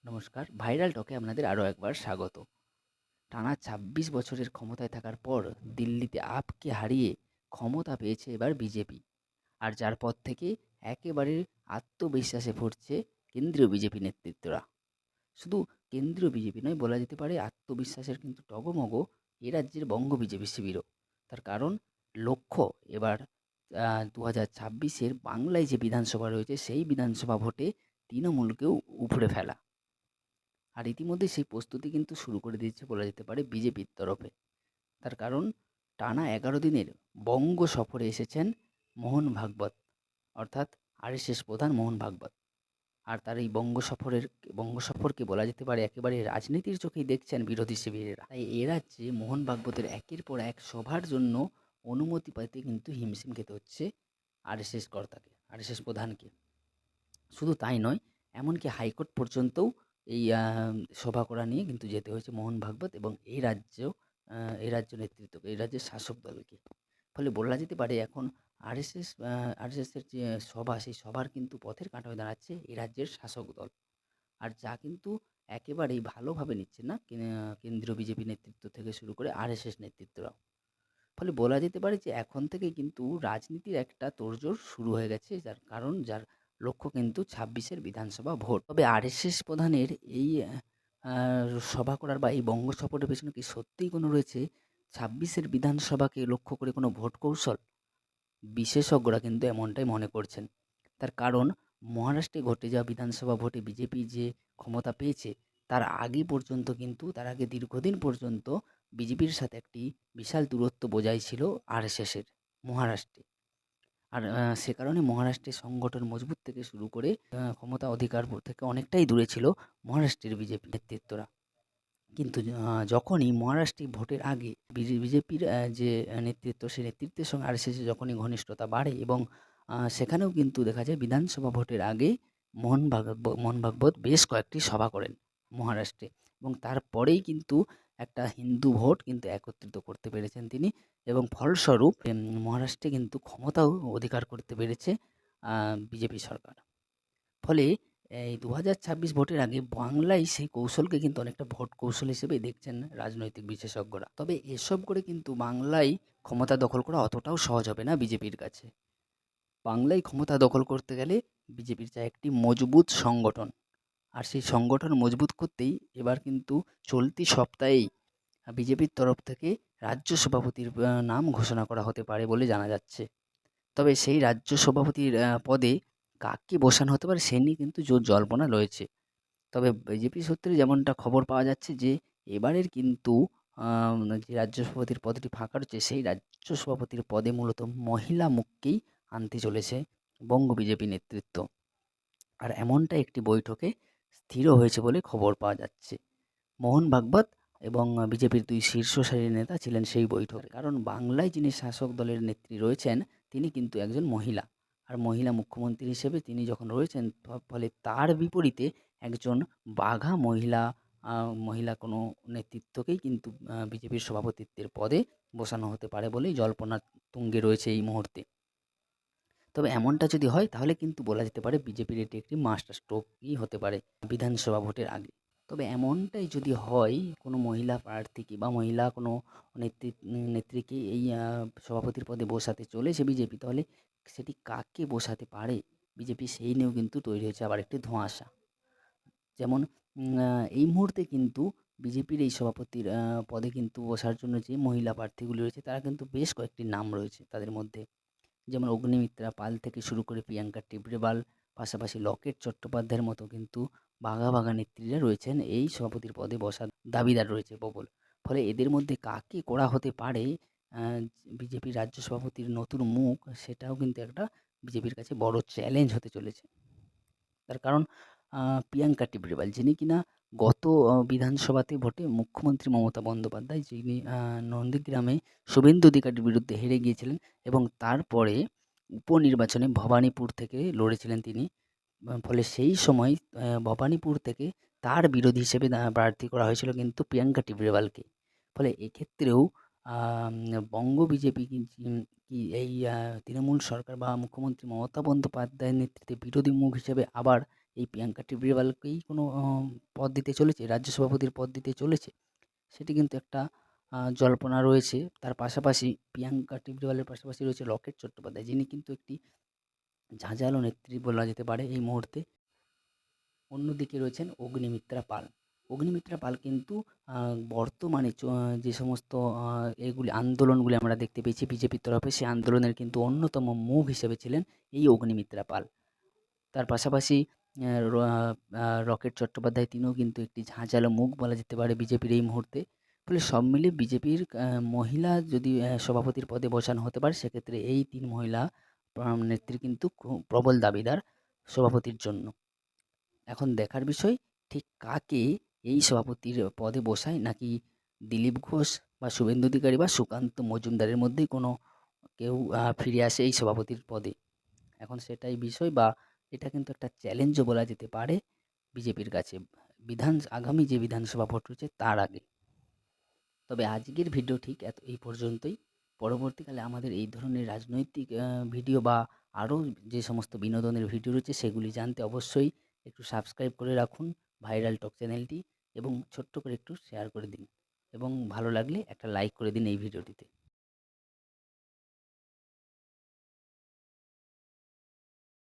নমস্কার, ভাইরাল টকে আপনাদের আরও একবার স্বাগত। টানা ২৬ বছরের ক্ষমতায় থাকার পর দিল্লিতে আপকে হারিয়ে ক্ষমতা পেয়েছে এবার বিজেপি। আর যার পর থেকে একেবারে আত্মবিশ্বাসে ভরছে কেন্দ্রীয় বিজেপি নেতৃত্বরা। শুধু কেন্দ্রীয় বিজেপি নয়, বলা যেতে পারে আত্মবিশ্বাসের কিন্তু টগমগ এ রাজ্যের বঙ্গ বিজেপি শিবিরও। তার কারণ লক্ষ্য এবার ২০২৬-এর বাংলায় যে বিধানসভা রয়েছে সেই বিধানসভা ভোটে তৃণমূলকেও উপড়ে ফেলা। আর ইতিমধ্যে সেই প্রস্তুতি কিন্তু শুরু করে দিয়েছে বলা যেতে পারে বিজেপির তরফে। তার কারণ টানা ১১ দিনের বঙ্গ সফরে এসেছেন মোহন ভাগবত, অর্থাৎ আরএসএস প্রধান মোহন ভাগবত। আর তার এই বঙ্গ সফরকে বলা যেতে পারে একেবারে রাজনীতির চোখেই দেখছেন বিরোধী শিবিরেরা। তাই এ রাজ্যে মোহন ভাগবতের একের পর এক সভার জন্য অনুমতি পেতে কিন্তু হিমশিম খেতে হচ্ছে আরএসএস প্রধানকে। শুধু তাই নয়, এমনকি হাইকোর্ট পর্যন্তও এই সভা করা নিয়ে কিন্তু যেতে হয়েছে মোহন ভাগবত এবং এই রাজ্য নেতৃত্বকে, এই রাজ্যের শাসক দলকে। ফলে বলা যেতে পারে এখন আরএসএসের যে সভা, সেই সভার কিন্তু পথের কাঁটা হয়ে দাঁড়াচ্ছে এই রাজ্যের শাসক দল। আর যা কিন্তু একেবারেই ভালোভাবে নিচ্ছে না কেন্দ্রীয় বিজেপি নেতৃত্ব থেকে শুরু করে আরএসএস নেতৃত্বরাও। ফলে বলা যেতে পারে যে এখন থেকেই কিন্তু রাজনীতির একটা তোড়জোড় শুরু হয়ে গেছে, যার লক্ষ্য কিন্তু ২৬-এর বিধানসভা ভোট। তবে আরএসএস প্রধানের এই সভা করার বা এই বঙ্গ সফরের পেছনে কি সত্যিই কোনো রয়েছে ২৬-এর বিধানসভাকে লক্ষ্য করে কোনো ভোট কৌশল? বিশেষজ্ঞরা কিন্তু এমনটাই মনে করছেন। তার কারণ মহারাষ্ট্রে ঘটে যাওয়া বিধানসভা ভোটে বিজেপি যে ক্ষমতা পেয়েছে, তার আগে দীর্ঘদিন পর্যন্ত বিজেপির সাথে একটি বিশাল দূরত্ব বজায় ছিল আরএসএসের মহারাষ্ট্রে। আর সে কারণে মহারাষ্ট্রের সংগঠন মজবুত থেকে শুরু করে ক্ষমতা অধিকার থেকে অনেকটাই দূরে ছিল মহারাষ্ট্রের বিজেপি নেতৃত্বরা। কিন্তু যখনই মহারাষ্ট্রে ভোটের আগে বিজেপির যে নেতৃত্ব, সেই নেতৃত্বের সঙ্গে আরএসএসের যখনই ঘনিষ্ঠতা বাড়ে এবং সেখানেও কিন্তু দেখা যায় বিধানসভা ভোটের আগে মোহন ভাগবত বেশ কয়েকটি সভা করেন মহারাষ্ট্রে, এবং তারপরেই কিন্তু একটা হিন্দু ভোট কিন্তু একত্রিত করতে পেরেছেন তিনি, এবং ফলস্বরূপ মহারাষ্ট্রে কিন্তু ক্ষমতাও অধিকার করতে পেরেছে বিজেপি সরকার। ফলে এই ২০২৬ ভোটের আগে বাংলায় সেই কৌশলকে কিন্তু অনেকটা ভোট কৌশল হিসেবেই দেখছেন রাজনৈতিক বিশেষজ্ঞরা। তবে এসব করে কিন্তু বাংলায় ক্ষমতা দখল করা অতটাও সহজ হবে না বিজেপির কাছে। বাংলায় ক্ষমতা দখল করতে গেলে বিজেপির চাই একটি মজবুত সংগঠন। আর সেই সংগঠন মজবুত করতেই এবার কিন্তু চলতি সপ্তাহেই বিজেপির তরফ থেকে রাজ্য সভাপতির নাম ঘোষণা করা হতে পারে বলে জানা যাচ্ছে। তবে সেই রাজ্য সভাপতির পদে কাকে বসানো হতে পারে সে নিয়ে কিন্তু জোর জল্পনা রয়েছে। তবে বিজেপি সূত্রে যেমনটা খবর পাওয়া যাচ্ছে যে এবারের কিন্তু আম যে রাজ্য সভাপতির পদটি ফাঁকা রয়েছে, সেই রাজ্য সভাপতির পদে মূলত মহিলা মুখকেই আনতে চলেছে বঙ্গ বিজেপি নেতৃত্ব। আর এমনটা একটি বৈঠকে স্থিরও হয়েছে বলে খবর পাওয়া যাচ্ছে। মোহন ভাগবত এবং বিজেপির ২ শীর্ষ সারির নেতা ছিলেন সেই বৈঠকে। কারণ বাংলায় যিনি শাসক দলের নেত্রী রয়েছেন, তিনি কিন্তু একজন মহিলা। আর মহিলা মুখ্যমন্ত্রী হিসেবে তিনি যখন রয়েছেন, ফলে তার বিপরীতে একজন বাঘা মহিলা কোনো নেতৃত্বকেই কিন্তু বিজেপির সভাপতিত্বের পদে বসানো হতে পারে বলেই জল্পনা তুঙ্গে রয়েছে এই মুহূর্তে। তবে এমনটা যদি হয় তাহলে কিন্তু বলা যেতে পারে বিজেপির এটি একটি মাস্টার স্ট্রোকই হতে পারে বিধানসভা ভোটের আগে। তবে এমনটাই যদি হয়, কোনো মহিলা প্রার্থীকে বা মহিলা কোনো নেত্রীকে এই সভাপতির পদে বসাতে চলেছে বিজেপি, তাহলে সেটি কাকে বসাতে পারে বিজেপি, সেই নিয়েও কিন্তু তৈরি হয়েছে আবার একটি ধোঁয়াশা। যেমন এই মুহূর্তে কিন্তু বিজেপির এই সভাপতির পদে কিন্তু বসার জন্য যে মহিলা প্রার্থীগুলি রয়েছে, তারা কিন্তু বেশ কয়েকটি নাম রয়েছে তাদের মধ্যে। যেমন অগ্নিমিত্রা পাল থেকে শুরু করে প্রিয়াঙ্কা টেবরেবাল, পাশাপাশি লকেট চট্টোপাধ্যায়ের মতো কিন্তু বাঘা বাঘা নেত্রীরা রয়েছেন এই সভাপতির পদে বসার দাবিদার রয়েছে প্রবল। ফলে এদের মধ্যে কাকে করা হতে পারে বিজেপির রাজ্য সভাপতির নতুন মুখ, সেটাও কিন্তু একটা বিজেপির কাছে বড় চ্যালেঞ্জ হতে চলেছে। তার কারণ প্রিয়াঙ্কা টেবরেবাল, যিনি কিনা গত বিধানসভাতে ভোটে মুখ্যমন্ত্রী মমতা বন্দ্যোপাধ্যায়, যিনি নন্দীগ্রামে শুভেন্দু অধিকারীর বিরুদ্ধে হেরে গিয়েছিলেন এবং তারপরে উপনির্বাচনে ভবানীপুর থেকে লড়েছিলেন তিনি। ফলে সেই সময় ভবানীপুর থেকে তার বিরোধী হিসেবে প্রার্থী করা হয়েছিল কিন্তু প্রিয়াঙ্কা টেবরেবালকে। ফলে এক্ষেত্রেও আম বঙ্গ বিজেপি কি এই তৃণমূল সরকার বা মুখ্যমন্ত্রী মমতা বন্দ্যোপাধ্যায়ের নেতৃত্বে বিরোধী মুখ হিসেবে আবার এই প্রিয়াঙ্কা টিবরিওয়ালকেই কোনো পদ দিতে চলেছে, রাজ্য সভাপতির পদ দিতে চলেছে? সেটি কিন্তু একটা জল্পনা রয়েছে। তার পাশাপাশি প্রিয়াঙ্কা টিবরিওয়ালের পাশাপাশি রয়েছে লকেট চট্টোপাধ্যায়, যিনি কিন্তু একটি ঝাঁঝালো নেত্রী বলা যেতে পারে এই মুহূর্তে। অন্যদিকে রয়েছেন অগ্নিমিত্রা পাল। অগ্নিমিত্রা পাল কিন্তু বর্তমানে যে সমস্ত এগুলি আন্দোলনগুলি আমরা দেখতে পেয়েছি বিজেপির তরফে, সেই আন্দোলনের কিন্তু অন্যতম মুখ হিসেবে ছিলেন এই অগ্নিমিত্রা পাল। তার পাশাপাশি রকেট চট্টোপাধ্যায়, তিনিও কিন্তু একটি ঝাঁঝালো মুখ বলা যেতে পারে বিজেপির এই মুহূর্তে। ফলে সব মিলিয়ে বিজেপির মহিলা যদি সভাপতির পদে বসানো হতে পারে, সেক্ষেত্রে এই ৩ মহিলা নেত্রী কিন্তু খুব প্রবল দাবিদার সভাপতির জন্য। এখন দেখার বিষয় ঠিক কাকে এই সভাপতির পদে বসায়, নাকি দিলীপ ঘোষ বা শুভেন্দু অধিকারী বা সুকান্ত মজুমদারের মধ্যেই কোনো কেউ ফিরে আসে এই সভাপতির পদে। এখন সেটাই বিষয়, বা এটা কিন্তু একটা চ্যালেঞ্জও বলা যেতে পারে বিজেপির কাছে আগামী যে বিধানসভা ভোট রয়েছে তার আগে। তবে আজকের ভিডিও ঠিক এই পর্যন্তই। পরবর্তীকালে আমাদের এই ধরনের রাজনৈতিক ভিডিও বা আরও যে সমস্ত বিনোদনের ভিডিও রয়েছে সেগুলি জানতে অবশ্যই একটু সাবস্ক্রাইব করে রাখুন ভাইরাল টক চ্যানেলটি, এবং ছোট্ট করে একটু শেয়ার করে দিন, এবং ভালো লাগলে একটা লাইক করে দিন এই ভিডিওটিতে।